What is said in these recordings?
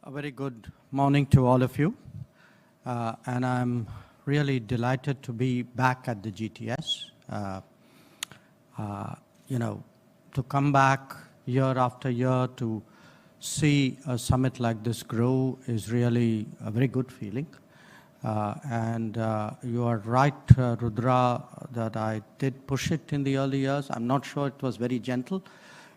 A very good morning to all of you. And I'm really delighted to be back at the GTS. To come back year after year to see a summit like this grow is really a very good feeling. You are right, Rudra, that I did push it in the early years. I'm not sure it was very gentle,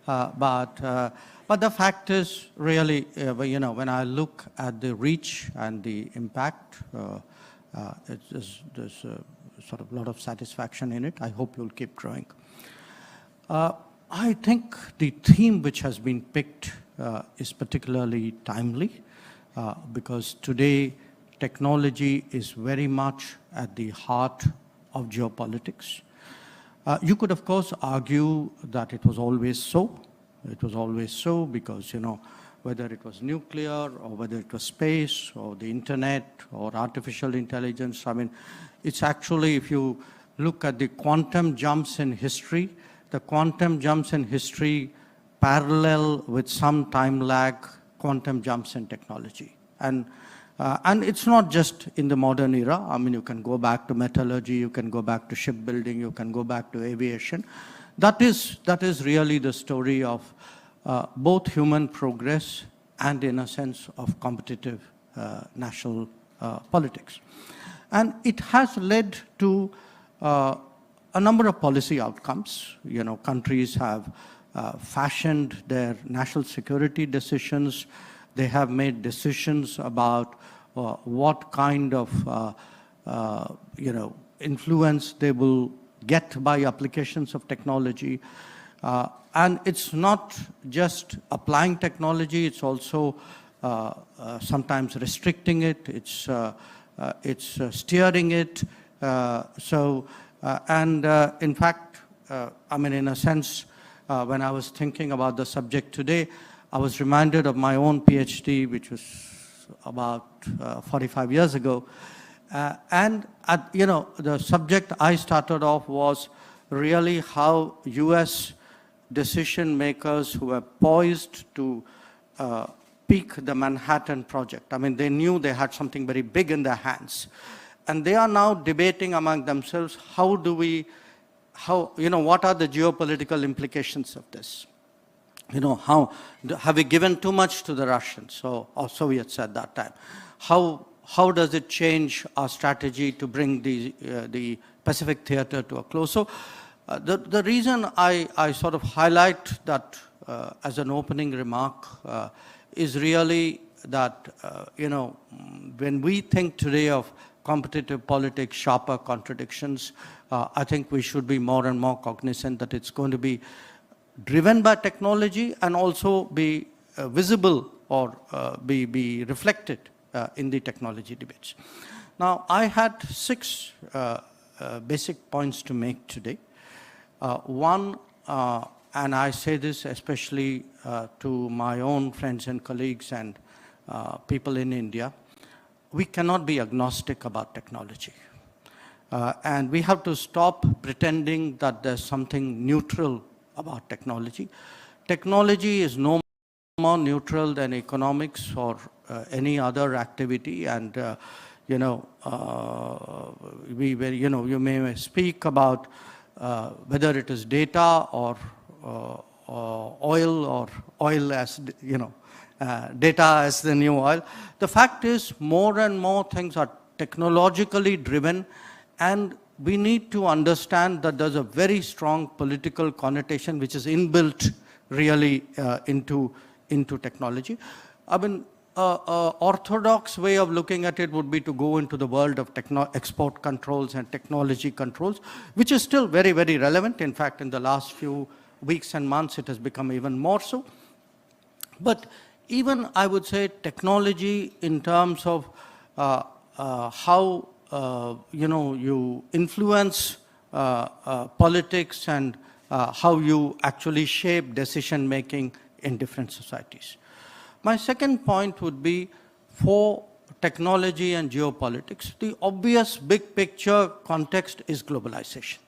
but the fact is really, when I look at the reach and the impact, there's sort of a lot of satisfaction in it. I hope you'll keep growing. I think the theme which has been picked is particularly timely because today technology is very much at the heart of geopolitics. You could, of course, argue that it was always so. It was always so because, whether it was nuclear or whether it was space or the internet or artificial intelligence, it's actually, if you look at the quantum jumps in history, the quantum jumps in history parallel with some time lag quantum jumps in technology. And it's not just in the modern era. You can go back to metallurgy, you can go back to shipbuilding, you can go back to aviation. That is really the story of both human progress and, in a sense, of competitive national politics. And it has led to a number of policy outcomes. Countries have fashioned their national security decisions. They have made decisions about what kind of influence they will get by applications of technology. And it's not just applying technology, it's also sometimes restricting it, it's steering it. In fact, in a sense, when I was thinking about the subject today, I was reminded of my own PhD, which was about 45 years ago. The subject I started off was really how US decision makers who were poised to peak the Manhattan Project. They knew they had something very big in their hands. And they are now debating among themselves, what are the geopolitical implications of this? Have we given too much to the Russians or Soviets at that time? How does it change our strategy to bring the Pacific theater to a close? So the reason I sort of highlight that as an opening remark is really that, when we think today of competitive politics, sharper contradictions, I think we should be more and more cognizant that it's going to be driven by technology and also be visible or be reflected in the technology debates. Now, I had 6 basic points to make today. One, and I say this especially to my own friends and colleagues and people in India, we cannot be agnostic about technology. And we have to stop pretending that there's something neutral about technology. Technology is no more neutral than economics or any other activity, and you may speak about whether it is data or oil, or oil as data as the new oil. The fact is, more and more things are technologically driven, and we need to understand that there's a very strong political connotation which is inbuilt really into technology. Orthodox way of looking at it would be to go into the world of export controls and technology controls, which is still very, very relevant. In fact, in the last few weeks and months, it has become even more so. But even, I would say, technology in terms of how you influence politics and how you actually shape decision-making in different societies. My second point would be, for technology and geopolitics, the obvious big picture context is globalization.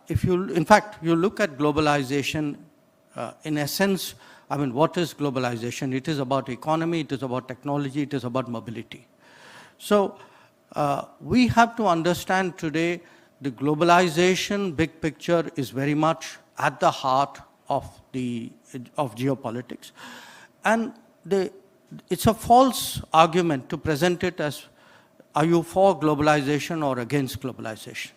If you look at globalization, in essence, I mean, what is globalization? It is about economy, it is about technology, it is about mobility. So we have to understand today the globalization big picture is very much at the heart of geopolitics. And it's a false argument to present it as, are you for globalization or against globalization?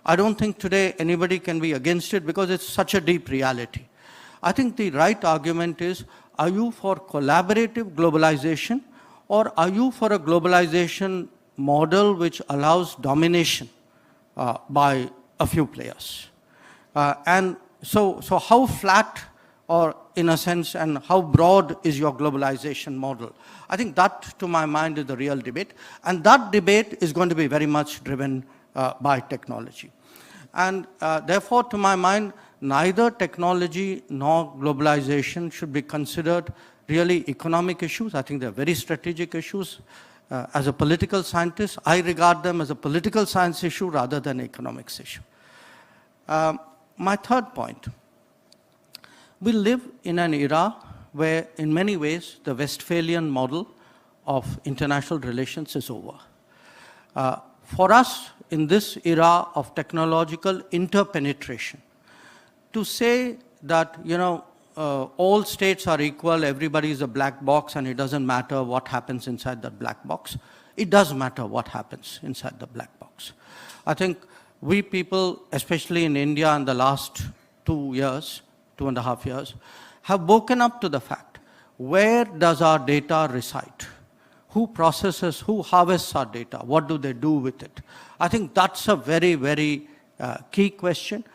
I don't think today anybody can be against it because it's such a deep reality. I think the right argument is, are you for collaborative globalization, or are you for a globalization model which allows domination by a few players? And so how flat, or in a sense, and how broad is your globalization model? I think that, to my mind, is the real debate. And that debate is going to be very much driven by technology. And therefore, to my mind, neither technology nor globalization should be considered really economic issues. I think they're very strategic issues. As a political scientist, I regard them as a political science issue rather than an economics issue. My third point, we live in an era where, in many ways, the Westphalian model of international relations is over. For us, in this era of technological interpenetration, to say that, all states are equal, everybody is a black box, and it doesn't matter what happens inside that black box. It does matter what happens inside the black box. I think we people, especially in India in the last 2.5 years, have woken up to the fact, where does our data reside? Who processes, who harvests our data? What do they do with it? I think that's a very, very key question.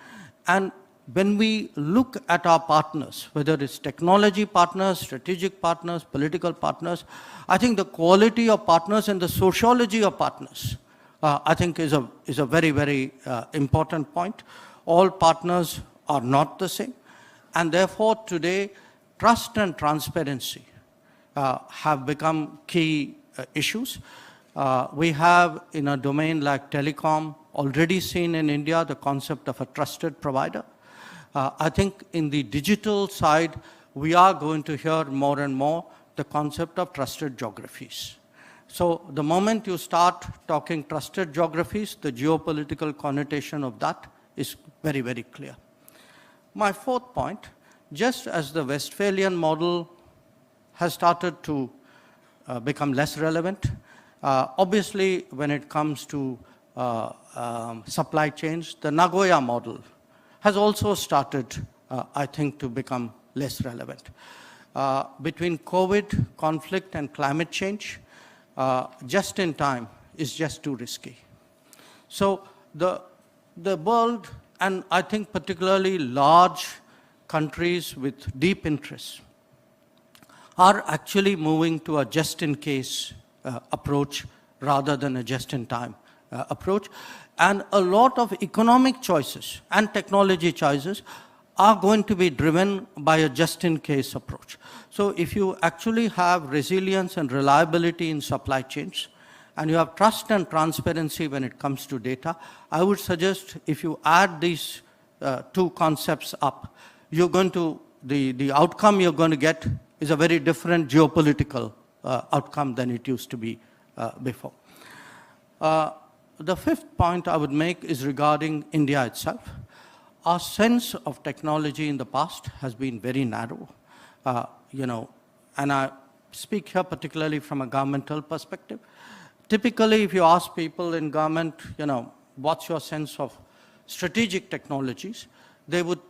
And when we look at our partners, whether it's technology partners, strategic partners, political partners, I think the quality of partners and the sociology of partners, I think is a very, very important point. All partners are not the same. And therefore, today, trust and transparency have become key issues. We have, in a domain like telecom, already seen in India the concept of a trusted provider. I think in the digital side, we are going to hear more and more the concept of trusted geographies. So the moment you start talking trusted geographies, the geopolitical connotation of that is very, very clear. My fourth point, just as the Westphalian model has started to become less relevant, obviously when it comes to supply chains, the Nagoya model has also started, I think, to become less relevant. Between COVID, conflict, and climate change, just in time is just too risky. So the world, and I think particularly large countries with deep interests, are actually moving to a just-in-case approach rather than a just-in-time approach. And a lot of economic choices and technology choices are going to be driven by a just-in-case approach. So if you actually have resilience and reliability in supply chains, and you have trust and transparency when it comes to data, I would suggest if you add these two concepts up, you're going to, the outcome you're going to get is a very different geopolitical outcome than it used to be before. The fifth point I would make is regarding India itself. Our sense of technology in the past has been very narrow, and I speak here particularly from a governmental perspective. Typically, if you ask people in government, what's your sense of strategic technologies, they would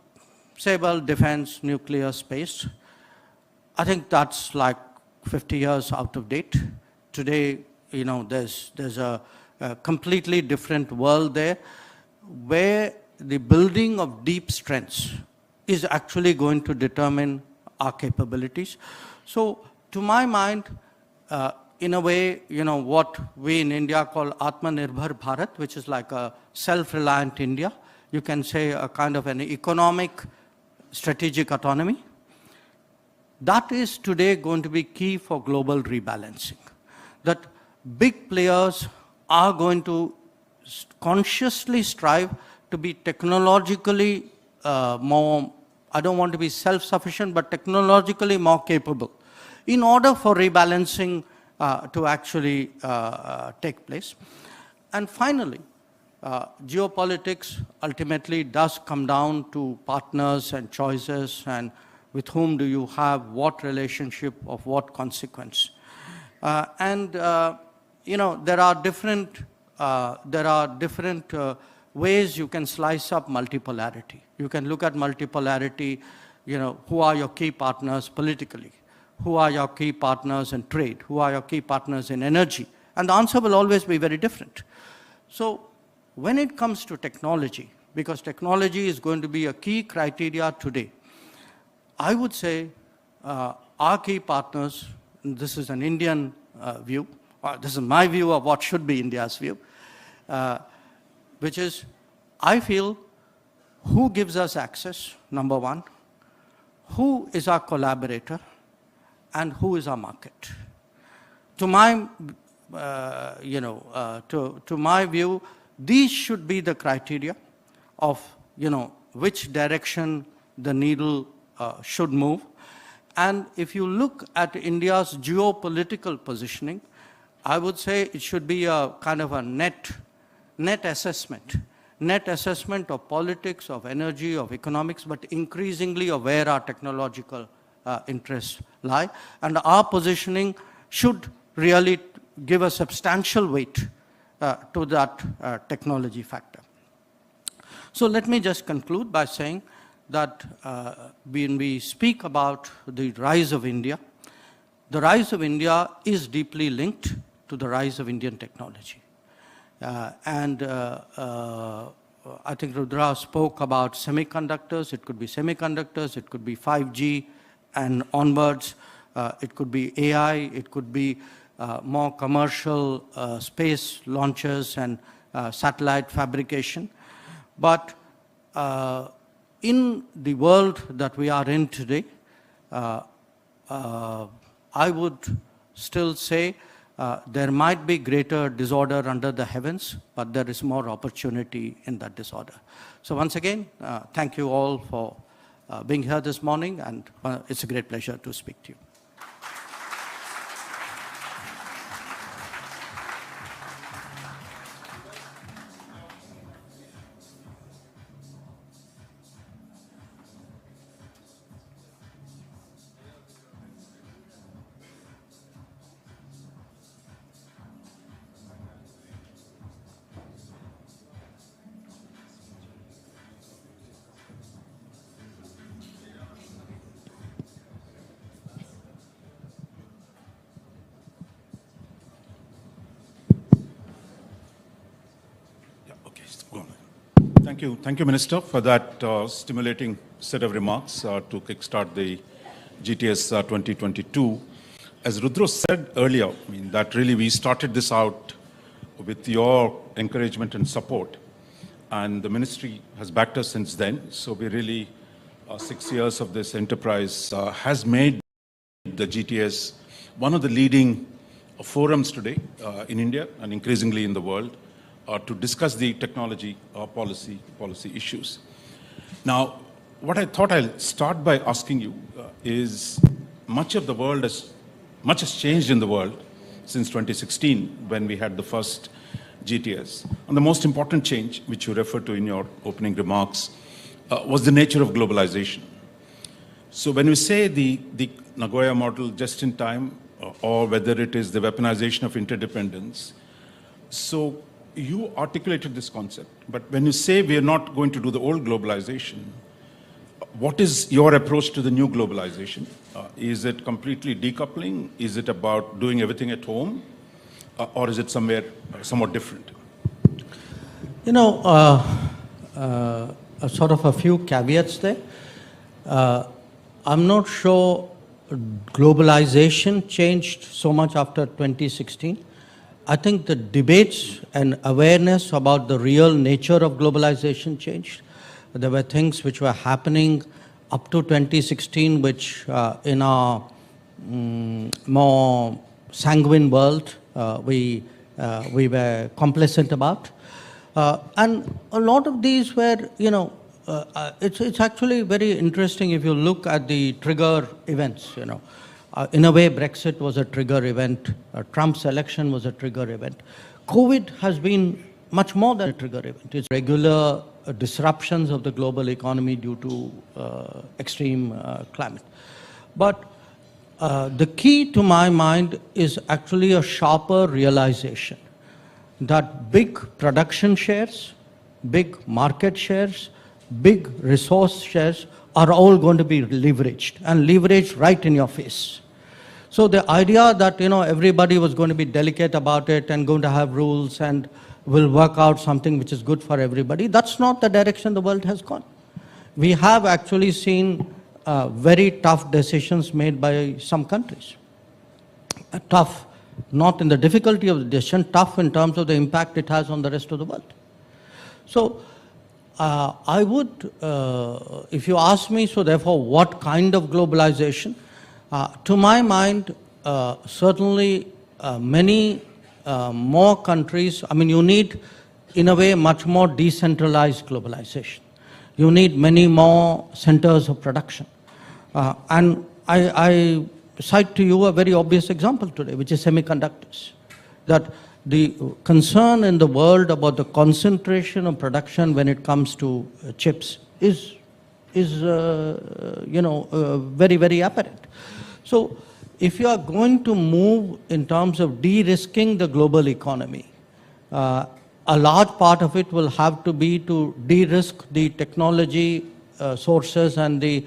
say, well, defense, nuclear, space. I think that's like 50 years out of date. Today, there's a completely different world there, where the building of deep strengths is actually going to determine our capabilities. So to my mind, in a way, what we in India call Atmanirbhar Bharat, which is like a self-reliant India, you can say a kind of an economic strategic autonomy. That is today going to be key for global rebalancing. That big players are going to consciously strive to be technologically more I don't want to be self-sufficient, but technologically more capable, in order for rebalancing to actually take place. And finally, geopolitics ultimately does come down to partners and choices, and with whom do you have what relationship of what consequence. You know, there are different ways you can slice up multipolarity. You can look at multipolarity, you know, who are your key partners politically? Who are your key partners in trade? Who are your key partners in energy? And the answer will always be very different. So when it comes to technology, because technology is going to be a key criteria today, I would say our key partners, and this is an Indian view, or this is my view of what should be India's view, which is, I feel, who gives us access, number one, who is our collaborator, and who is our market. To my, to my view, these should be the criteria of, which direction the needle should move. And if you look at India's geopolitical positioning, I would say it should be a kind of a net assessment of politics, of energy, of economics, but increasingly of where our technological interests lie. And our positioning should really give a substantial weight to that technology factor. So let me just conclude by saying that when we speak about the rise of India, the rise of India is deeply linked to the rise of Indian technology. I think Rudra spoke about semiconductors. It could be semiconductors, it could be 5G and onwards, it could be AI, it could be more commercial space launches and satellite fabrication. But in the world that we are in today, I would still say there might be greater disorder under the heavens, but there is more opportunity in that disorder. So once again, thank you all for being here this morning, and it's a great pleasure to speak to you. Thank you, Minister, for that stimulating set of remarks to kickstart the GTS 2022. As Rudra said earlier, I mean, that really we started this out with your encouragement and support, and the ministry has backed us since then. So we really, 6 years of this enterprise has made the GTS one of the leading forums today in India and increasingly in the world, to discuss the technology policy issues. Now, what I thought I'll start by asking you is, much has changed in the world since 2016 when we had the first GTS. And the most important change, which you referred to in your opening remarks, was the nature of globalization. So when we say the Nagoya model just in time, or whether it is the weaponization of interdependence, so you articulated this concept, but when you say we are not going to do the old globalization, what is your approach to the new globalization? Is it completely decoupling? Is it about doing everything at home? Or is it somewhat different? Sort of a few caveats there. I'm not sure globalization changed so much after 2016. I think the debates and awareness about the real nature of globalization changed. There were things which were happening up to 2016, which in our more sanguine world, we were complacent about. And a lot of these were, it's actually very interesting if you look at the trigger events, in a way, Brexit was a trigger event. Trump's election was a trigger event. COVID has been much more than a trigger event. It's regular disruptions of the global economy due to extreme climate. But the key to my mind is actually a sharper realization that big production shares, big market shares, big resource shares are all going to be leveraged, and leveraged right in your face. So the idea that everybody was going to be delicate about it and going to have rules and will work out something which is good for everybody, that's not the direction the world has gone. We have actually seen very tough decisions made by some countries. Tough, not in the difficulty of the decision, tough in terms of the impact it has on the rest of the world. So I would, if you ask me, so therefore what kind of globalization? To my mind, certainly many more countries, you need, in a way, much more decentralized globalization. You need many more centers of production. And I cite to you a very obvious example today, which is semiconductors. That the concern in the world about the concentration of production when it comes to chips is very, very apparent. So if you are going to move in terms of de-risking the global economy, a large part of it will have to be to de-risk the technology sources and the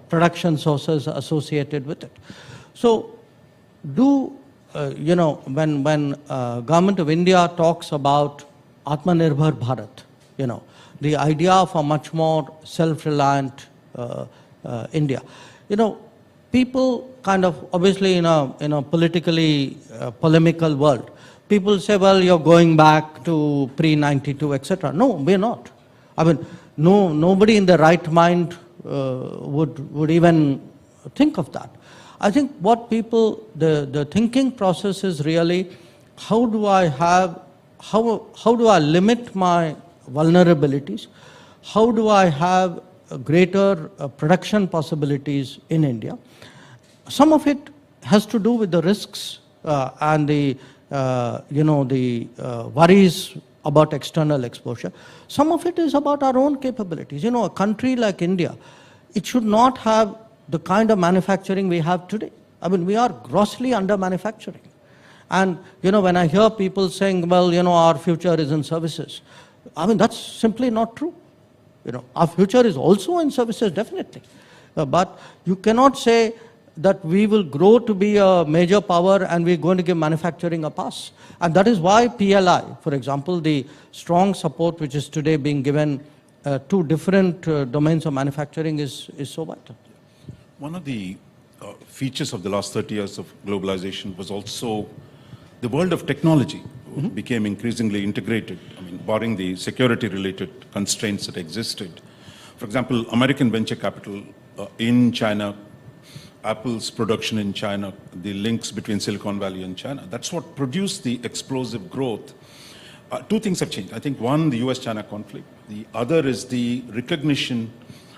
production sources associated with it. So when Government of India talks about Atmanirbhar Bharat, the idea of a much more self-reliant India, people kind of, obviously in a politically polemical world, people say, well, you're going back to pre-92, etc. No, we're not. Nobody in their right mind would even think of that. I think what people, the thinking process is really, how do I limit my vulnerabilities? How do I have greater production possibilities in India? Some of it has to do with the risks and the worries about external exposure. Some of it is about our own capabilities. A country like India, it should not have the kind of manufacturing we have today. We are grossly under manufacturing. And, when I hear people saying, well, our future is in services, that's simply not true. Our future is also in services, definitely. But you cannot say that we will grow to be a major power and we're going to give manufacturing a pass. And that is why PLI, for example, the strong support which is today being given to different domains of manufacturing is so vital. One of the features of the last 30 years of globalization was also the world of technology became increasingly integrated, barring the security-related constraints that existed. For example, American venture capital in China, Apple's production in China, the links between Silicon Valley and China, that's what produced the explosive growth. Two things have changed. I think one, the US-China conflict. The other is the recognition,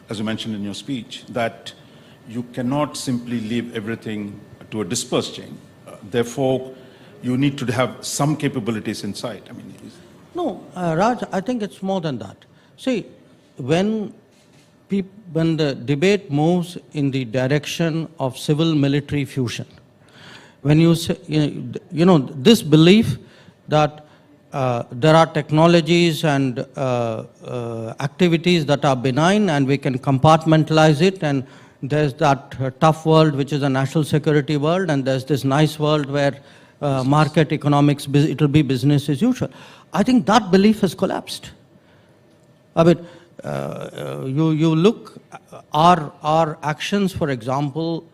as you mentioned in your speech, that you cannot simply leave everything to a dispersed chain. Therefore, you need to have some capabilities inside. No, Raj, I think it's more than that. See, when the debate moves in the direction of civil-military fusion, when you say, this belief that there are technologies and activities that are benign and we can compartmentalize it, and there's that tough world which is a national security world, and there's this nice world where market economics, it will be business as usual. I think that belief has collapsed. You look, our actions, for example,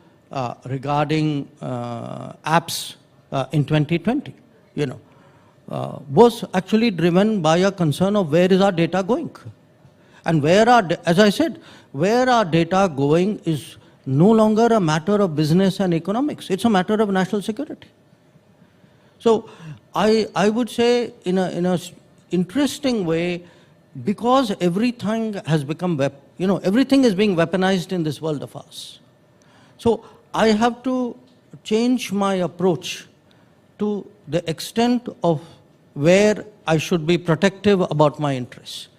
regarding apps in 2020, was actually driven by a concern of where is our data going. And as I said, where our data going is no longer a matter of business and economics. It's a matter of national security. So I would say in an interesting way, because everything has become, everything is being weaponized in this world of ours. So I have to change my approach to the extent of where I should be protective about my interests.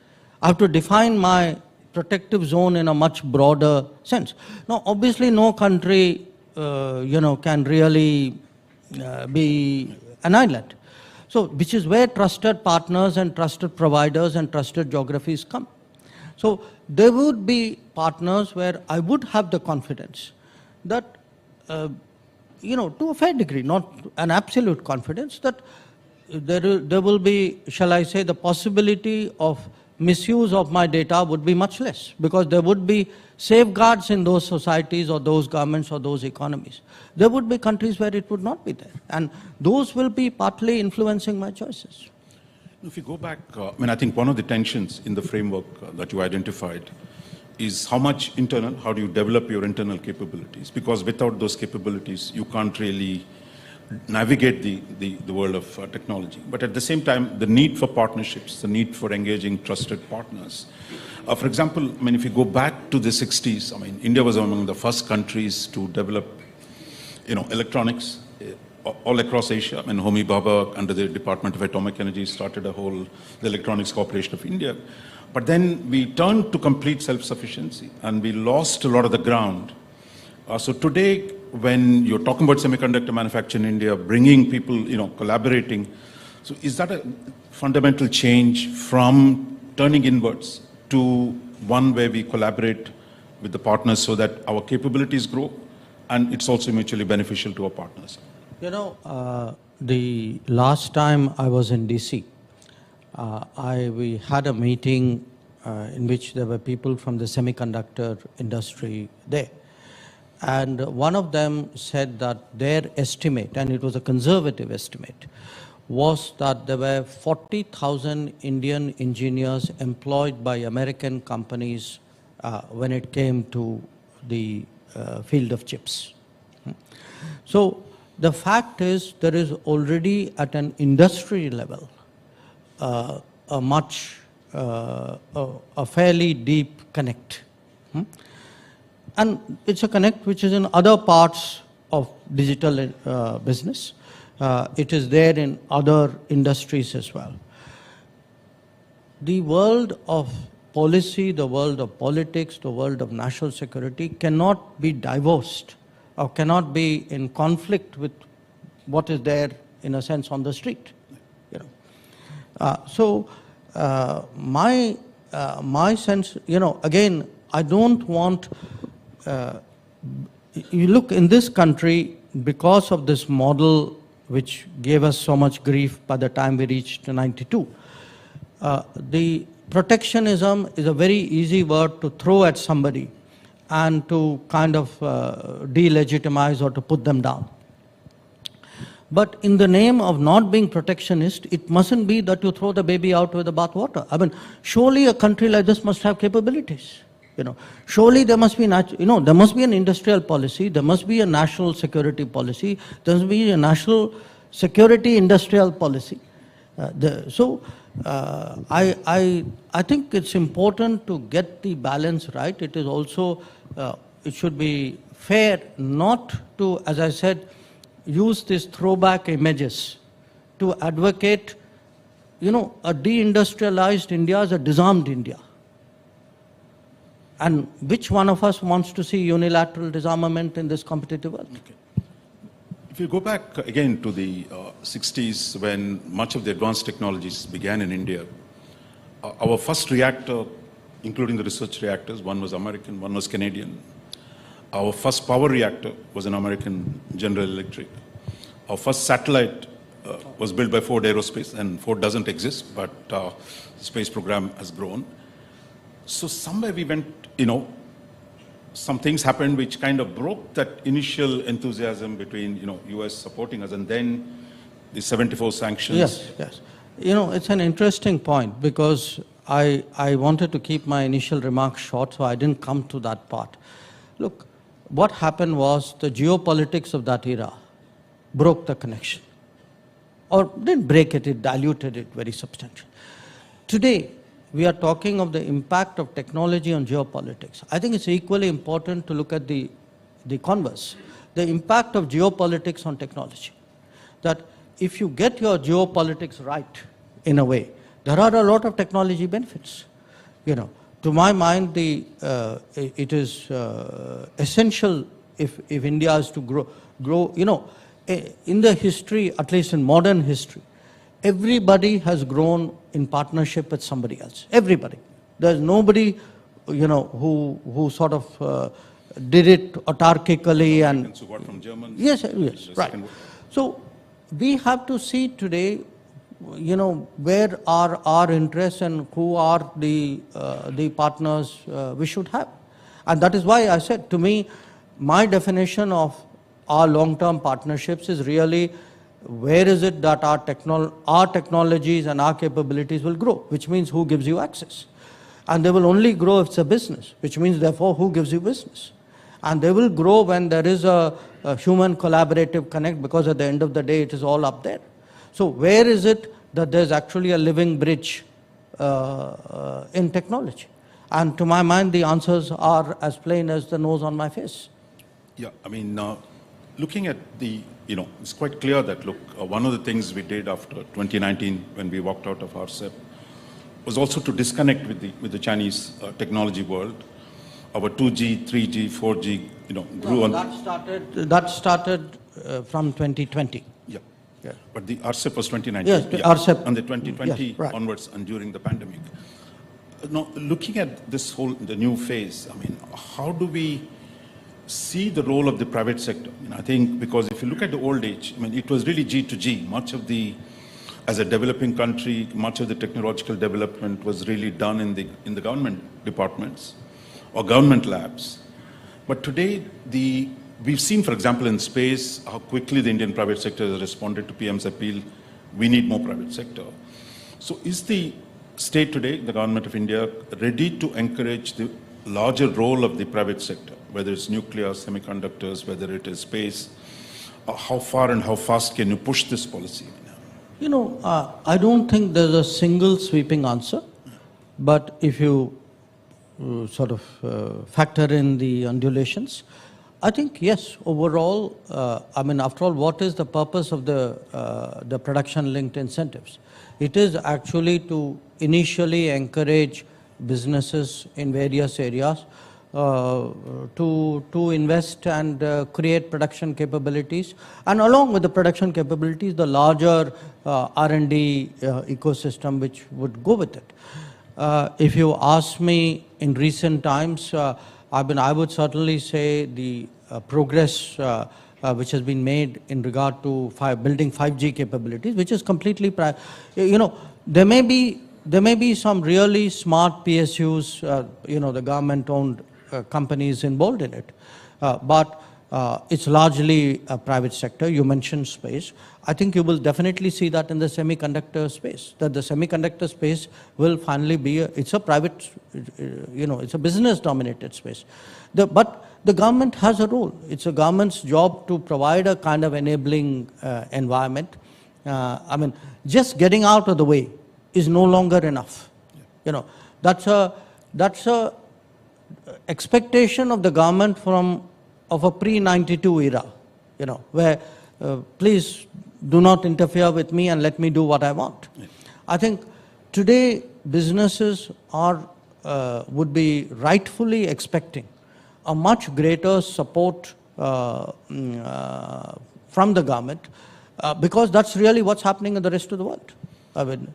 I have to define my protective zone in a much broader sense. Now, obviously, no country, can really be an island. So, which is where trusted partners and trusted providers and trusted geographies come. So, there would be partners where I would have the confidence that, to a fair degree, not an absolute confidence, that there will be, shall I say, the possibility of misuse of my data would be much less, because there would be safeguards in those societies or those governments or those economies. There would be countries where it would not be there, and those will be partly influencing my choices. If you go back, I think one of the tensions in the framework that you identified is how do you develop your internal capabilities? Because without those capabilities, you can't really navigate the world of technology. But at the same time, the need for partnerships, the need for engaging trusted partners. For example, if you go back to the 60s, India was among the first countries to develop, electronics all across Asia. Homi Bhabha, under the Department of Atomic Energy, started the Electronics Corporation of India. But then we turned to complete self-sufficiency, and we lost a lot of the ground. So today, when you're talking about semiconductor manufacturing in India, bringing people, collaborating, so is that a fundamental change from turning inwards to one where we collaborate with the partners so that our capabilities grow, and it's also mutually beneficial to our partners? The last time I was in DC, we had a meeting in which there were people from the semiconductor industry there. And one of them said that their estimate, and it was a conservative estimate, was that there were 40,000 Indian engineers employed by American companies when it came to the field of chips. So the fact is, there is already at an industry level a fairly deep connect. And it's a connect which is in other parts of digital business. It is there in other industries as well. The world of policy, the world of politics, the world of national security cannot be divorced or cannot be in conflict with what is there, in a sense, on the street. My sense, again, I don't want. You look in this country, because of this model which gave us so much grief by the time we reached 92, the protectionism is a very easy word to throw at somebody and to kind of delegitimize or to put them down. But in the name of not being protectionist, it mustn't be that you throw the baby out with the bathwater. Surely a country like this must have capabilities. Surely there must be, there must be an industrial policy, there must be a national security policy, there must be a national security industrial policy. I think it's important to get the balance right. It is also, it should be fair not to, as I said, use these throwback images to advocate, a deindustrialized India as a disarmed India. And which one of us wants to see unilateral disarmament in this competitive world? Okay. If you go back again to the 60s, when much of the advanced technologies began in India, our first reactor, including the research reactors, one was American, one was Canadian. Our first power reactor was an American General Electric. Our first satellite was built by Ford Aerospace, and Ford doesn't exist, but the space program has grown. So somewhere we went, some things happened which kind of broke that initial enthusiasm between, US supporting us, and then the 74 sanctions. Yes. It's an interesting point, because I wanted to keep my initial remarks short, so I didn't come to that part. Look, what happened was the geopolitics of that era broke the connection. Or didn't break it, it diluted it very substantially. Today, we are talking of the impact of technology on geopolitics. I think it's equally important to look at the converse, the impact of geopolitics on technology. That if you get your geopolitics right, in a way, there are a lot of technology benefits. You know, to my mind, it is essential if India is to grow. You know, in the history, at least in modern history, everybody has grown in partnership with somebody else. Everybody. There's nobody, you know, who sort of did it autarkically and. Who got from Germans. Yes, yes, right. So we have to see today, you know, where are our interests and who are the partners we should have. And that is why I said, to me, my definition of our long-term partnerships is really where is it that our technologies and our capabilities will grow, which means who gives you access. And they will only grow if it's a business, which means therefore who gives you business. And they will grow when there is a human collaborative connect, because at the end of the day it is all up there. So where is it that there's actually a living bridge in technology? And to my mind, the answers are as plain as the nose on my face. Yeah, I mean, looking at the, you know, it's quite clear that, look, one of the things we did after 2019 when we walked out of RCEP was also to disconnect with the Chinese technology world. Our 2G, 3G, 4G, you know, grew on. That started from 2020. Yeah. Yeah. But the RCEP was 2019. Yes, the RCEP. And the 2020 yes, right. onwards and during the pandemic. Now, looking at this the new phase, I mean, how do we see the role of the private sector? I mean, I think because if you look at the old age, I mean, it was really G to G. Much of as a developing country, much of the technological development was really done in the government departments or government labs. But today, we've seen, for example, in space, how quickly the Indian private sector has responded to PM's appeal. We need more private sector. So is the state today, the government of India, ready to encourage the larger role of the private sector, whether it's nuclear, semiconductors, whether it is space? How far and how fast can you push this policy? You know, I don't think there's a single sweeping answer, but if you sort of factor in the undulations, I think yes, overall, I mean, after all, what is the purpose of the production-linked incentives? It is actually to initially encourage businesses in various areas to invest and create production capabilities, and along with the production capabilities, the larger R&D ecosystem which would go with it. If you ask me in recent times, I would certainly say the progress which has been made in regard to building 5G capabilities, which is completely, you know, there may be some really smart PSUs, you know, the government-owned companies involved in it, but it's largely a private sector. You mentioned space. I think you will definitely see that in the semiconductor space, that the semiconductor space will finally be, it's a private, you know, it's a business-dominated space. But the government has a role. It's a government's job to provide a kind of enabling environment. I mean, just getting out of the way is no longer enough. Yeah. You know, that's a expectation of the government of a pre-92 era, you know, where please do not interfere with me and let me do what I want. Yeah. I think today businesses would be rightfully expecting a much greater support from the government, because that's really what's happening in the rest of the world. I mean,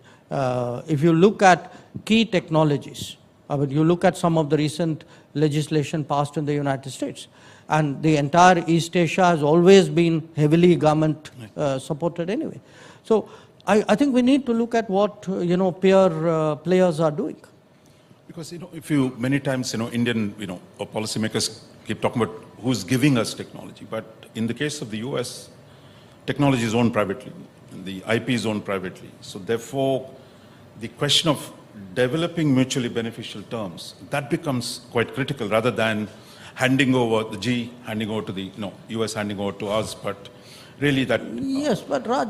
if you look at key technologies, I mean, you look at some of the recent legislation passed in the United States, and the entire East Asia has always been heavily government supported anyway. So I think we need to look at what, you know, peer players are doing. Because, you know, many times, you know, Indian, you know, policymakers keep talking about who's giving us technology. But in the case of the US, technology is owned privately, and the IP is owned privately. So therefore, the question of developing mutually beneficial terms, that becomes quite critical, rather than handing over handing over to the, you know, US handing over to us, but really that... Yes, but Raj,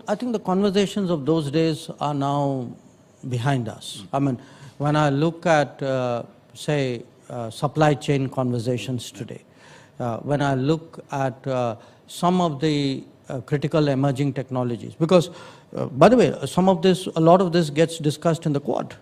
I think the conversations of those days are now behind us. I mean, when I look at, say, supply chain conversations today, when I look at some of the critical emerging technologies, because, by the way, a lot of this gets discussed in the Quad.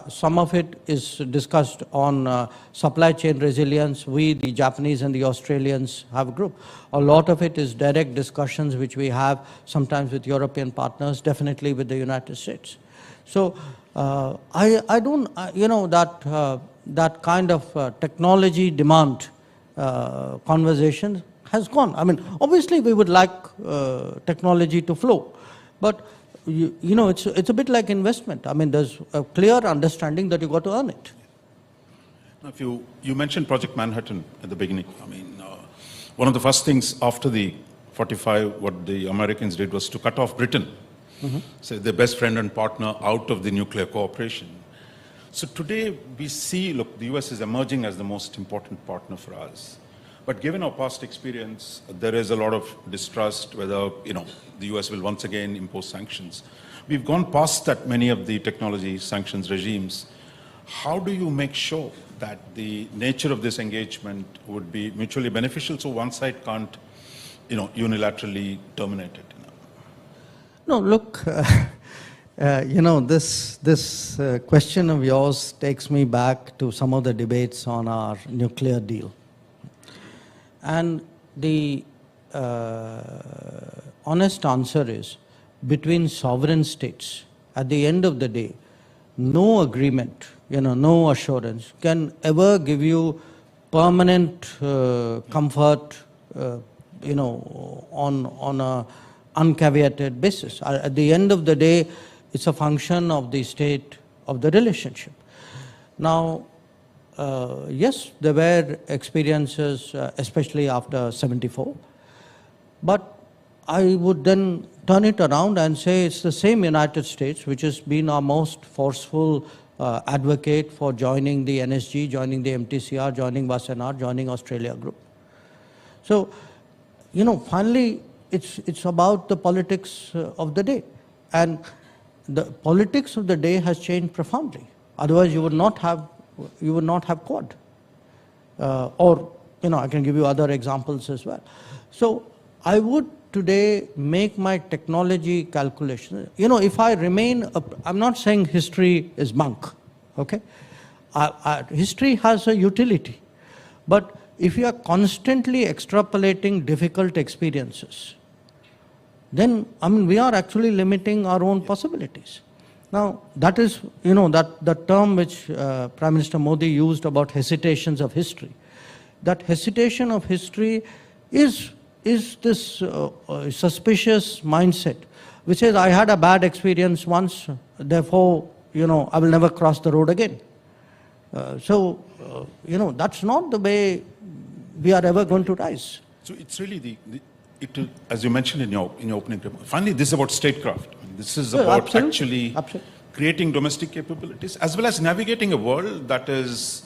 Some of it is discussed on supply chain resilience. We, the Japanese and the Australians, have a group. A lot of it is direct discussions which we have sometimes with European partners, definitely with the United States. So I don't, that kind of technology demand conversation has gone. I mean, obviously we would like technology to flow, but it's a bit like investment. I mean, there's a clear understanding that you got to earn it. Now, if you mentioned Project Manhattan at the beginning. I mean, one of the first things after the 45, what the Americans did was to cut off Britain, so their best friend and partner, out of the nuclear cooperation. So today we see, look, the US is emerging as the most important partner for us. But given our past experience, there is a lot of distrust whether the US will once again impose sanctions. We've gone past that, many of the technology sanctions regimes. How do you make sure that the nature of this engagement would be mutually beneficial so one side can't unilaterally terminate it? No, look, this question of yours takes me back to some of the debates on our nuclear deal. And the honest answer is, between sovereign states, at the end of the day, no agreement, no assurance can ever give you permanent comfort, on a uncaveated basis. At the end of the day, it's a function of the state of the relationship. Now, yes, there were experiences, especially after 74, but I would then turn it around and say it's the same United States which has been our most forceful advocate for joining the NSG, joining the MTCR, joining Wassenaar, joining Australia Group. So, finally, it's about the politics of the day. And the politics of the day has changed profoundly. Otherwise, you would not have Quad. Or, I can give you other examples as well. So I would today make my technology calculation. If I remain, I'm not saying history is bunk, okay? History has a utility. But if you are constantly extrapolating difficult experiences, then, we are actually limiting our own possibilities. Now, that is, that term which Prime Minister Modi used about hesitations of history. That hesitation of history is this suspicious mindset, which says, I had a bad experience once, therefore, I will never cross the road again. That's not the way we are ever going to rise. So it's really as you mentioned in your opening remarks, finally, this is about statecraft. This is about actually creating domestic capabilities, as well as navigating a world that is,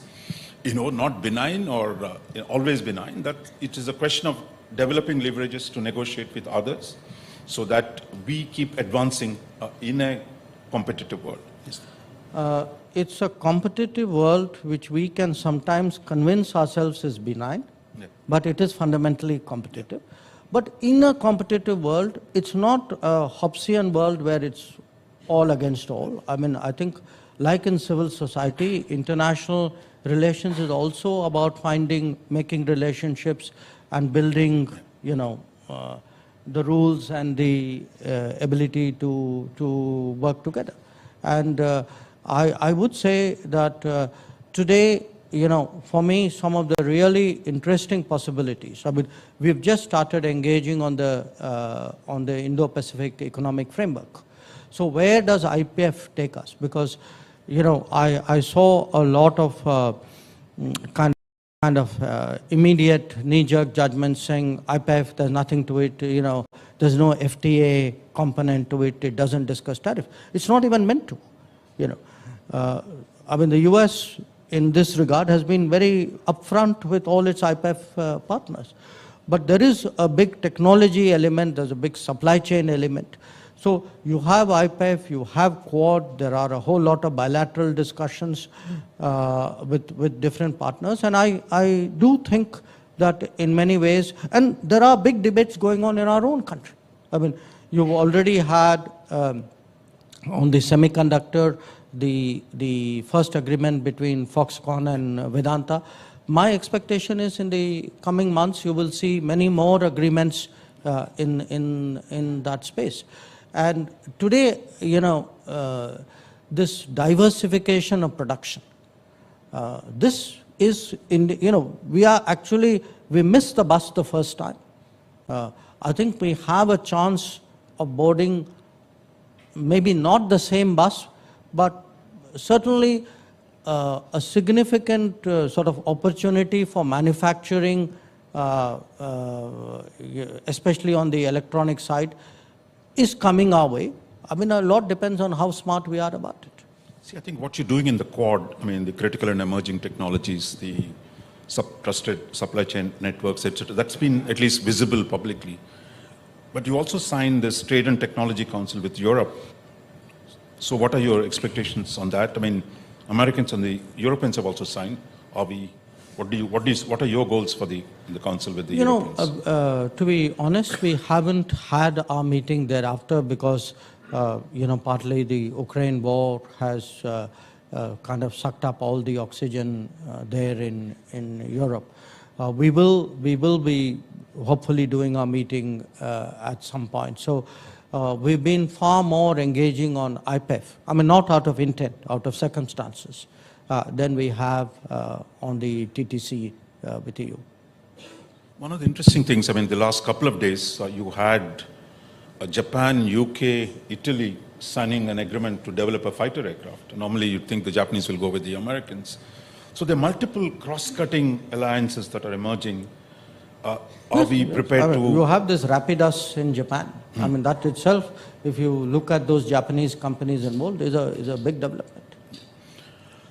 not benign or always benign. That it is a question of developing leverages to negotiate with others, so that we keep advancing in a competitive world. It's a competitive world which we can sometimes convince ourselves is benign, but it is fundamentally competitive. But in a competitive world, it's not a Hobbesian world where it's all against all. I think like in civil society, international relations is also about making relationships and building, the rules and the ability to work together. And I would say that today, for me, some of the really interesting possibilities. We've just started engaging on the Indo-Pacific Economic Framework. So where does IPF take us? Because, I saw a lot of kind of immediate knee-jerk judgments saying IPF, there's nothing to it, there's no FTA component to it, it doesn't discuss tariff. It's not even meant to, the US in this regard has been very upfront with all its IPF partners. But there is a big technology element, there's a big supply chain element. So you have IPEF, you have Quad, there are a whole lot of bilateral discussions with different partners. And I do think that in many ways, and there are big debates going on in our own country. I mean, you've already had on the semiconductor, the first agreement between Foxconn and Vedanta. My expectation is in the coming months, you will see many more agreements in that space. And today, this diversification of production, this is, we missed the bus the first time. I think we have a chance of boarding maybe not the same bus, but certainly a significant sort of opportunity for manufacturing, especially on the electronic side, is coming our way. I mean, a lot depends on how smart we are about it. See, I think what you're doing in the Quad, I mean, the critical and emerging technologies, the trusted supply chain networks, etc., that's been at least visible publicly. But you also signed this Trade and Technology Council with Europe. So what are your expectations on that? I mean, Americans and the Europeans have also signed. What are your goals for the council with the Europeans? To be honest, we haven't had our meeting thereafter because, partly the Ukraine war has kind of sucked up all the oxygen there in Europe. We will be hopefully doing our meeting at some point. So we've been far more engaging on IPEF. I mean, not out of intent, out of circumstances. Than we have on the TTC with EU. One of the interesting things, I mean, the last couple of days, you had Japan, UK, Italy signing an agreement to develop a fighter aircraft. Normally, you'd think the Japanese will go with the Americans. So there are multiple cross-cutting alliances that are emerging. Are we prepared to... You have this Rapidas in Japan. I mean, that itself, if you look at those Japanese companies involved, is a big development.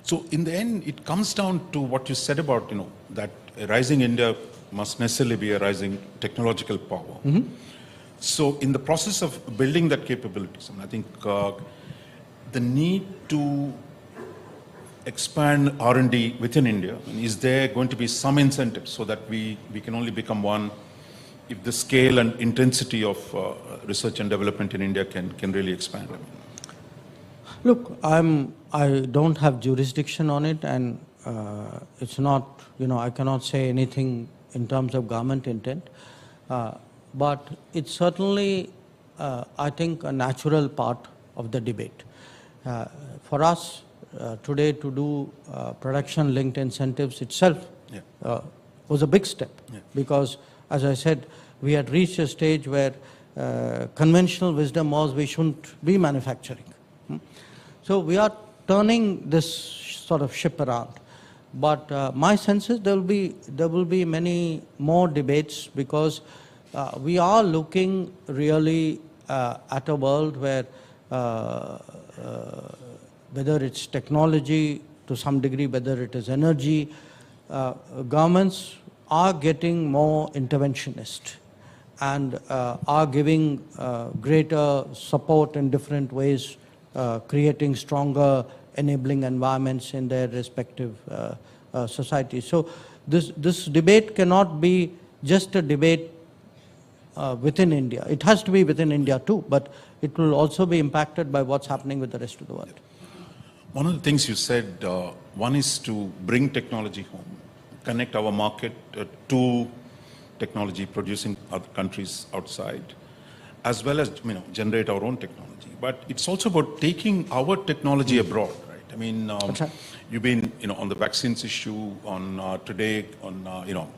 So in the end, it comes down to what you said about, that a rising India must necessarily be a rising technological power. Mm-hmm. So in the process of building that capabilities, I think the need to expand R&D within India, is there going to be some incentive so that we can only become one if the scale and intensity of research and development in India can really expand? Look, I don't have jurisdiction on it, and it's not, I cannot say anything in terms of government intent. But it's certainly, I think, a natural part of the debate. For us today to do production-linked incentives itself was a big step, because, as I said, we had reached a stage where conventional wisdom was we shouldn't be manufacturing. So we are turning this sort of ship around. But my sense is there will be many more debates, because we are looking really at a world where whether it's technology to some degree, whether it is energy, governments are getting more interventionist and are giving greater support in different ways, creating stronger enabling environments in their respective societies. So this debate cannot be just a debate within India. It has to be within India too, but it will also be impacted by what's happening with the rest of the world. One of the things you said, one is to bring technology home, connect our market to technology producing other countries outside, as well as generate our own technology. But it's also about taking our technology abroad, right? I mean, you've been on the vaccines issue, on today, on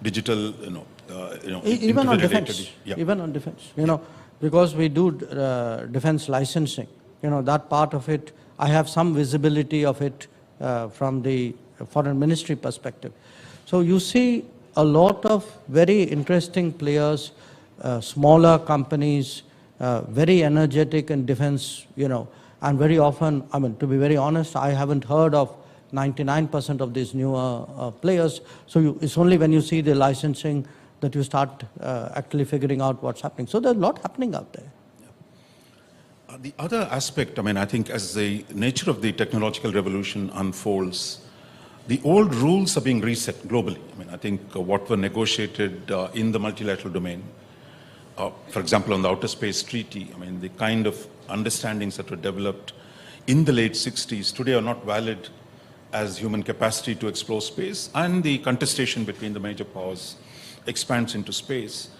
digital, even on defense, even on defense, because we do defense licensing, that part of it, I have some visibility of it from the foreign ministry perspective. So you see a lot of very interesting players, smaller companies, very energetic in defense, and very often, to be very honest, I haven't heard of 99% of these newer players. So it's only when you see the licensing that you start actually figuring out what's happening. So there's a lot happening out there. The other aspect, I mean, I think as the nature of the technological revolution unfolds, the old rules are being reset globally. I mean, I think what were negotiated in the multilateral domain, for example, on the Outer Space Treaty, I mean, the kind of understandings that were developed in the late 60s today are not valid as human capacity to explore space, and the contestation between the major powers expands into space.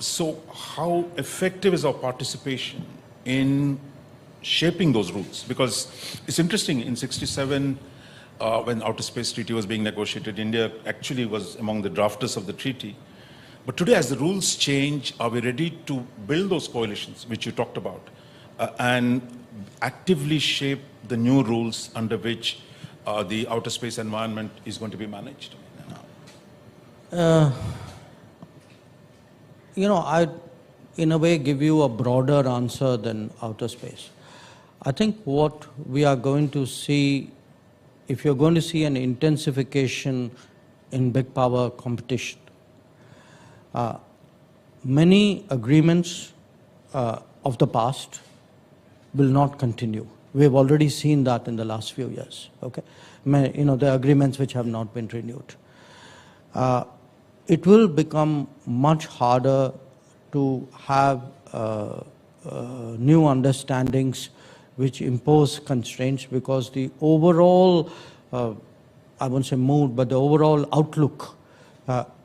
So how effective is our participation in shaping those rules? Because it's interesting, in 67, when Outer Space Treaty was being negotiated, India actually was among the drafters of the treaty. But today, as the rules change, are we ready to build those coalitions, which you talked about, and actively shape the new rules under which the outer space environment is going to be managed? I, in a way, give you a broader answer than outer space. I think what we are going to see, if you're going to see an intensification in big power competition, many agreements of the past will not continue. We've already seen that in the last few years. Okay, the agreements which have not been renewed. It will become much harder to have new understandings which impose constraints, because the overall, I won't say mood, but the overall outlook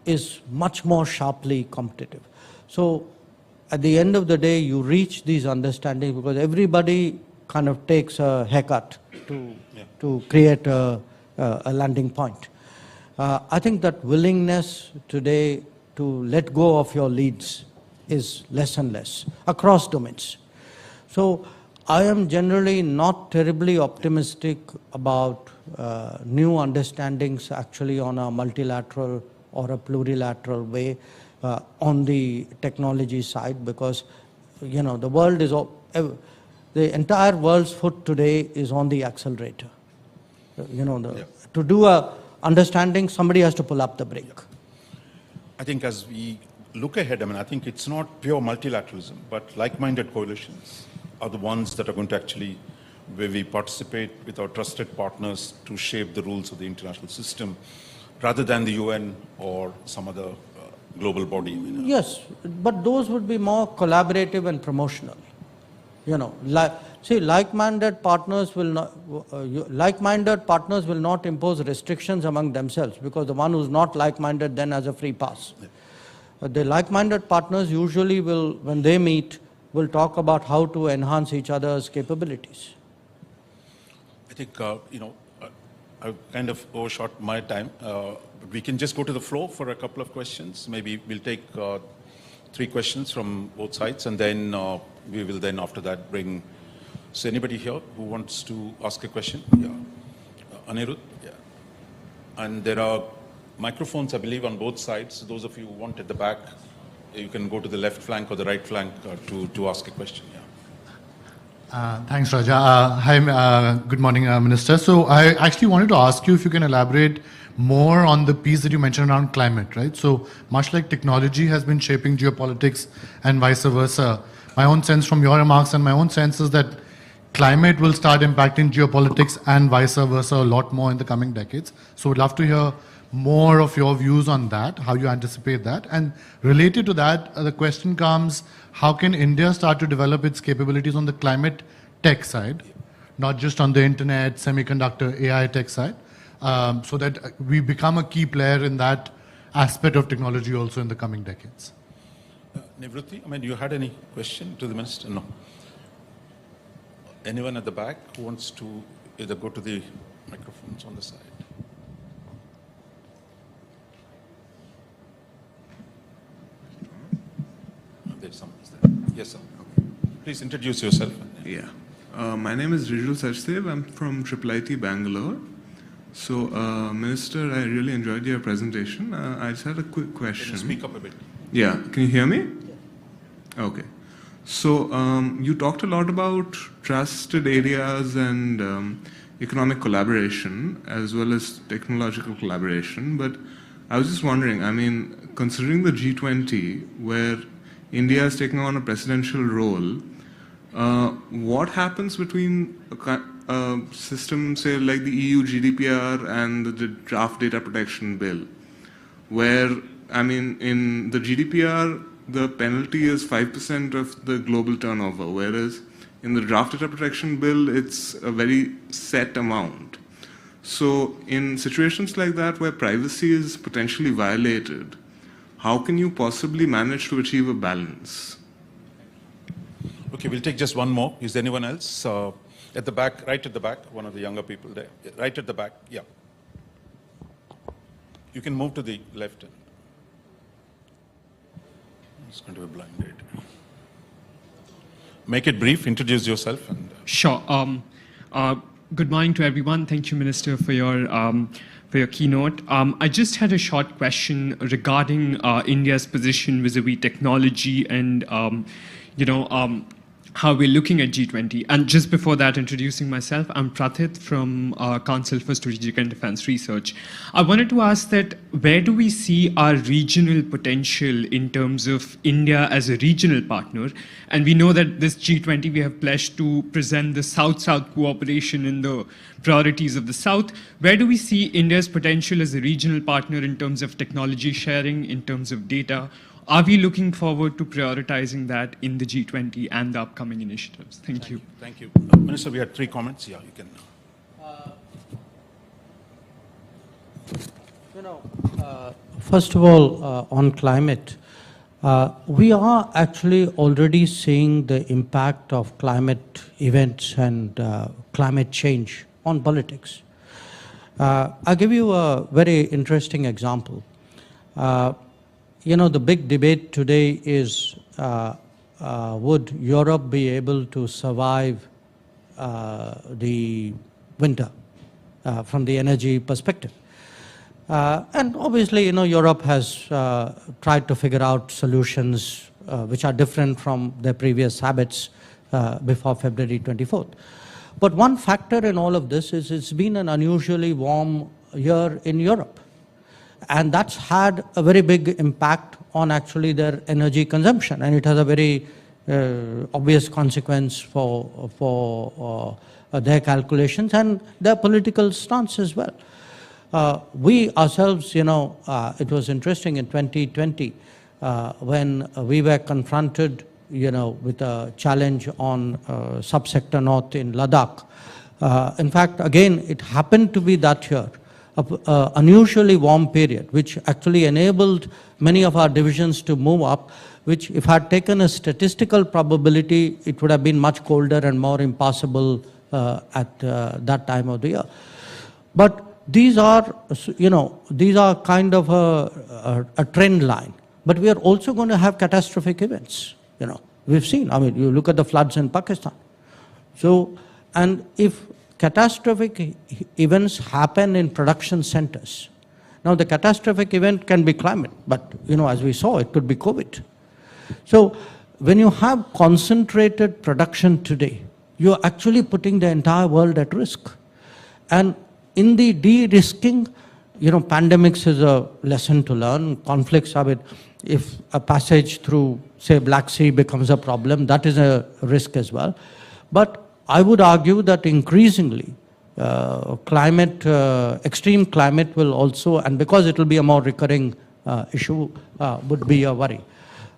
is much more sharply competitive. So at the end of the day, you reach these understandings because everybody kind of takes a haircut to create a landing point. I think that willingness today to let go of your leads is less and less across domains. So I am generally not terribly optimistic about new understandings actually on a multilateral or a plurilateral way on the technology side, because the world is, the entire world's foot today is on the accelerator. To do a understanding, somebody has to pull up the brake. I think as we look ahead, I mean, I think it's not pure multilateralism, but like-minded coalitions are the ones that are going to actually, where we participate with our trusted partners to shape the rules of the international system, rather than the UN or some other global body. Yes, but those would be more collaborative and promotional. Like-minded partners will not impose restrictions among themselves, because the one who's not like-minded then has a free pass. The like-minded partners usually will, when they meet, will talk about how to enhance each other's capabilities. I think, I've kind of overshot my time. We can just go to the floor for a couple of questions. Maybe we'll take 3 questions from both sides, and then we will then after that bring, so anybody here who wants to ask a question? Yeah. Anirudh? Yeah. And there are microphones, I believe, on both sides. Those of you who want at the back, you can go to the left flank or the right flank to ask a question. Yeah. Thanks, Raja. Hi, good morning, Minister. So I actually wanted to ask you if you can elaborate more on the piece that you mentioned around climate, right? So much like technology has been shaping geopolitics and vice versa, my own sense from your remarks and my own sense is that climate will start impacting geopolitics and vice versa a lot more in the coming decades. So we'd love to hear more of your views on that, how you anticipate that. And related to that, the question comes, how can India start to develop its capabilities on the climate tech side, not just on the internet, semiconductor, AI tech side, so that we become a key player in that aspect of technology also in the coming decades? Nivruti, I mean, you had any question to the Minister? No. Anyone at the back who wants to either go to the microphones on the side? There's someone there. Yes, sir. Okay. Please introduce yourself. Yeah. My name is Rijul Sachdev. I'm from IIIT Bangalore. So, Minister, I really enjoyed your presentation. I just had a quick question. Can you speak up a bit? Yeah. Can you hear me? Okay. So, you talked a lot about trusted areas and economic collaboration as well as technological collaboration. But I was just wondering, I mean, considering the G20, where India is taking on a presidential role, What happens between a system, say, like the EU GDPR and the draft data protection bill, where, I mean, in the GDPR, the penalty is 5% of the global turnover, whereas in the draft data protection bill, it's a very set amount. So in situations like that where privacy is potentially violated, how can you possibly manage to achieve a balance? Okay, we'll take just one more. Is there anyone else? At the back, right at the back, one of the younger people there. Right at the back, yeah. You can move to the left. It's going to be blind date. Make it brief, introduce yourself. And, Sure. Good morning to everyone. Thank you, Minister, for your keynote. I just had a short question regarding India's position vis-a-vis technology and how we're looking at G20. And just before that, introducing myself, I'm Prathit from Council for Strategic and Defense Research. I wanted to ask that where do we see our regional potential in terms of India as a regional partner? And we know that this G20, we have pledged to present the South-South cooperation in the priorities of the South. Where do we see India's potential as a regional partner in terms of technology sharing, in terms of data? Are we looking forward to prioritizing that in the G20 and the upcoming initiatives? Thank you. Thank you. Minister, we had 3 comments. Yeah, you can. First of all, on climate, we are actually already seeing the impact of climate events and climate change on politics. I'll give you a very interesting example. The big debate today is, would Europe be able to survive the winter from the energy perspective? And obviously, Europe has tried to figure out solutions which are different from their previous habits before February 24th. But one factor in all of this is it's been an unusually warm year in Europe. And that's had a very big impact on actually their energy consumption. And it has a very obvious consequence for their calculations and their political stance as well. We ourselves, it was interesting in 2020 when we were confronted, with a challenge on subsector north in Ladakh. In fact, again, it happened to be that year. Unusually warm period, which actually enabled many of our divisions to move up, which if had taken a statistical probability, it would have been much colder and more impassable at that time of the year. But these are kind of a trend line. But we are also going to have catastrophic events. We've seen, you look at the floods in Pakistan. So, and if catastrophic events happen in production centers. Now, the catastrophic event can be climate, but, as we saw, it could be COVID. So, when you have concentrated production today, you're actually putting the entire world at risk. And in the de-risking, pandemics is a lesson to learn. Conflicts, if a passage through, say, Black Sea becomes a problem, that is a risk as well. But I would argue that increasingly extreme climate will also, and because it will be a more recurring issue, would be a worry.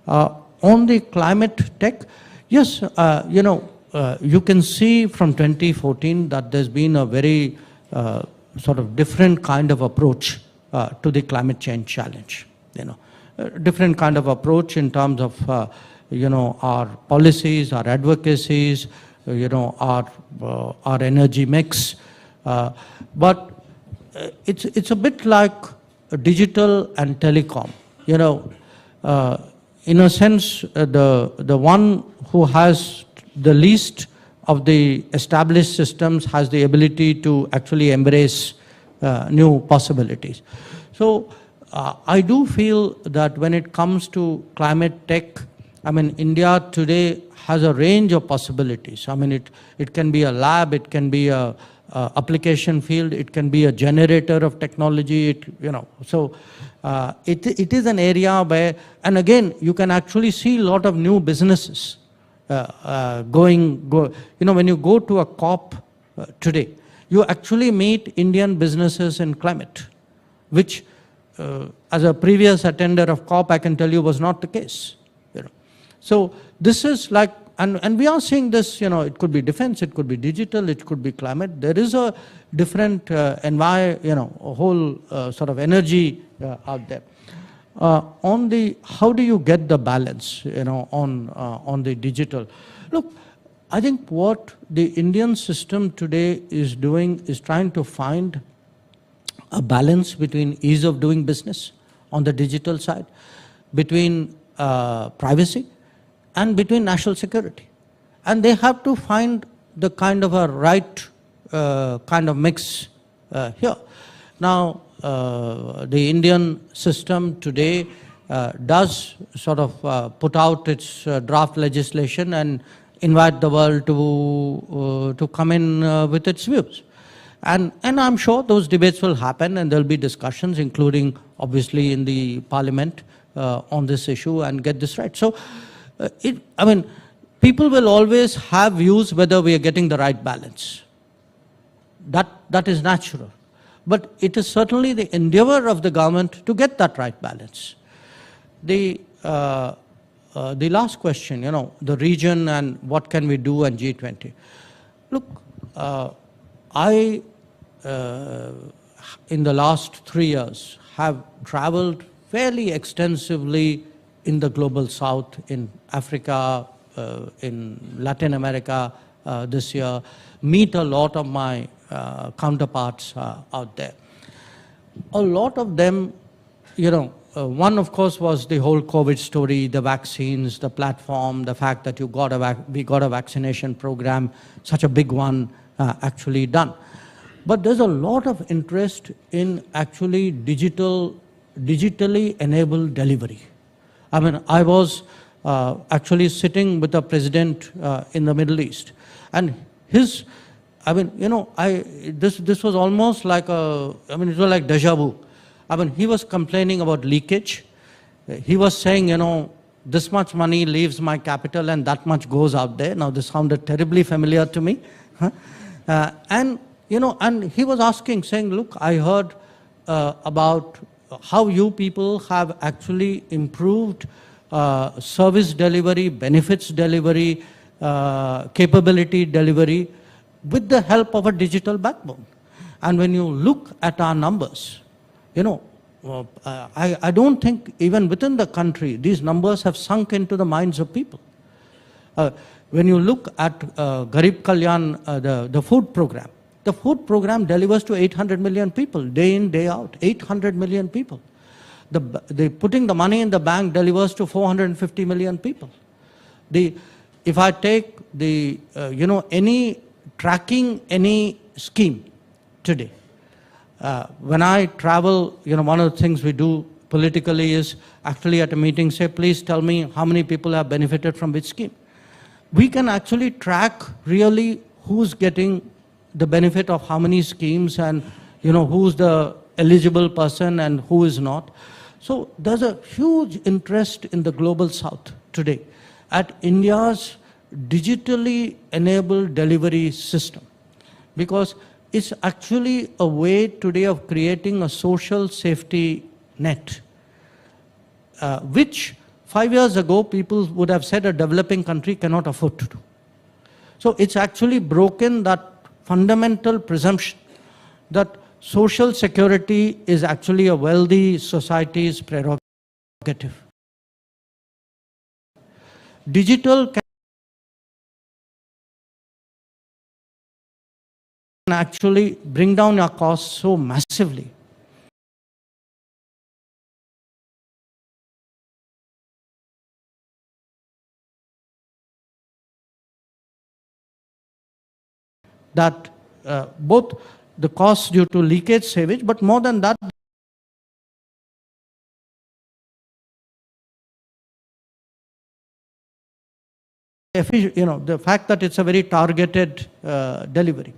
On the climate tech, yes, you can see from 2014 that there's been a very sort of different kind of approach to the climate change challenge. Different kind of approach in terms of our policies, our advocacies, our energy mix, but it's a bit like digital and telecom. In a sense, the one who has the least of the established systems has the ability to actually embrace new possibilities. So I do feel that when it comes to climate tech, India today has a range of possibilities. It can be a lab, it can be a application field, it can be a generator of technology, So it is an area where, and again, you can actually see a lot of new businesses, when you go to a COP today, you actually meet Indian businesses in climate, which as a previous attender of COP, I can tell you was not the case. So this is like, and we are seeing this, it could be defense, it could be digital, it could be climate. There is a different a whole sort of energy out there. How do you get the balance, on the digital? Look, I think what the Indian system today is doing is trying to find a balance between ease of doing business on the digital side, between privacy, and between national security. And they have to find the kind of a right kind of mix here. Now, the Indian system today does sort of put out its draft legislation and invite the world to come in with its views. And I'm sure those debates will happen, and there'll be discussions, including obviously in the parliament, on this issue and get this right. So, people will always have views whether we are getting the right balance. That is natural. But it is certainly the endeavor of the government to get that right balance. The last question, the region and what can we do and G20. Look, I, in the last 3 years, have traveled fairly extensively in the global south, in Africa, in Latin America this year, meet a lot of my counterparts out there. A lot of them, one of course was the whole COVID story, the vaccines, the platform, the fact that we got a vaccination program, such a big one actually done. But there's a lot of interest in actually digitally enabled delivery. I was actually sitting with a president in the Middle East, and this was almost like it was like deja vu. He was complaining about leakage. He was saying, this much money leaves my capital and that much goes out there. Now, this sounded terribly familiar to me. And he was asking, saying, look, I heard about how you people have actually improved service delivery, benefits delivery, capability delivery with the help of a digital backbone. And when you look at our numbers, I don't think even within the country, these numbers have sunk into the minds of people. When you look at Garib Kalyan, the food program delivers to 800 million people, day in, day out, 800 million people. Putting the money in the bank delivers to 450 million people. If I take tracking any scheme today, when I travel, one of the things we do politically is actually at a meeting say, please tell me how many people have benefited from which scheme. We can actually track really who's getting the benefit of how many schemes and who's the eligible person and who is not. So there's a huge interest in the global south today at India's digitally enabled delivery system, because it's actually a way today of creating a social safety net, which 5 years ago people would have said a developing country cannot afford to do. So it's actually broken that fundamental presumption that social security is actually a wealthy society's prerogative. Digital can actually bring down our costs so massively. That both the costs due to leakage, savage, but more than that, the fact that it's a very targeted delivery.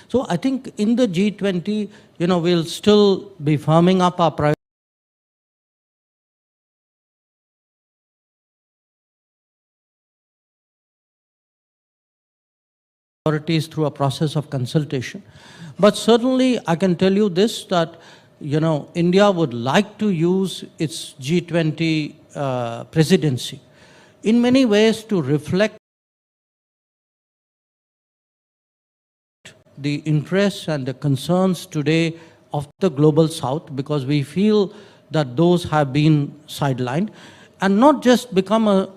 So I think in the G20, we'll still be firming up our priorities. authorities through a process of consultation. But certainly I can tell you this, that India would like to use its G20 presidency in many ways to reflect the interests and the concerns today of the global south, because we feel that those have been sidelined, and not just become a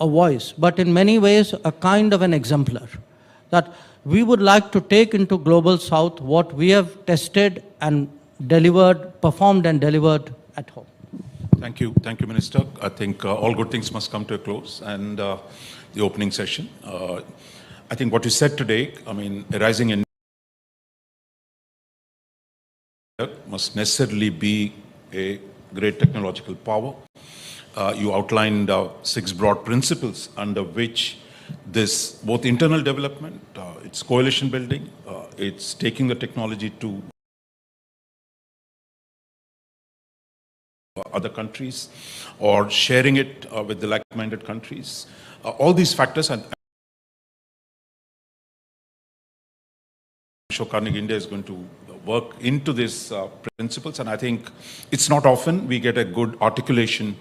voice, but in many ways a kind of an exemplar, that we would like to take into global south what we have tested and delivered, performed and delivered at home. Thank you, Minister. I think all good things must come to a close, and the opening session. I think what you said today, a rising India must necessarily be a great technological power. You outlined 6 broad principles under which this, both internal development, it's coalition building, it's taking the technology to other countries, or sharing it with the like-minded countries. All these factors, and Carnegie India is going to work into these principles, and I think it's not often we get a good articulation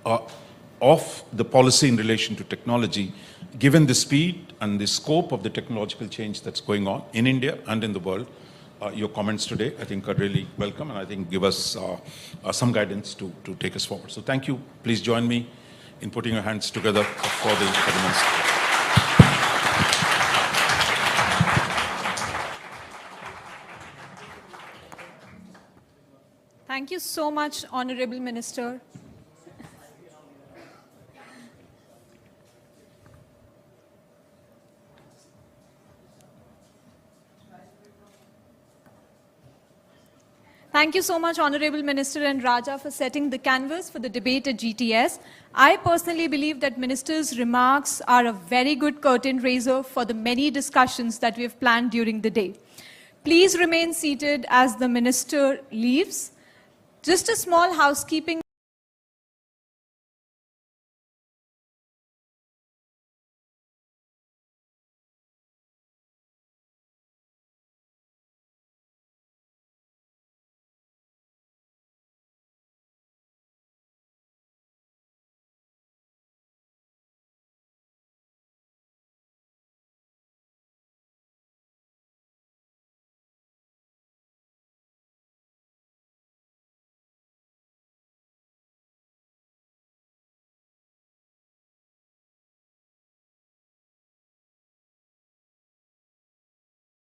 of the policy in relation to technology, given the speed and the scope of the technological change that's going on in India and in the world. Your comments today, I think, are really welcome, and I think give us some guidance to take us forward. So thank you. Please join me in putting your hands together for the minister. Thank you so much, Honorable Minister. Thank you so much, Honorable Minister and Raja, for setting the canvas for the debate at GTS. I personally believe that Minister's remarks are a very good curtain raiser for the many discussions that we have planned during the day. Please remain seated as the Minister leaves. Just a small housekeeping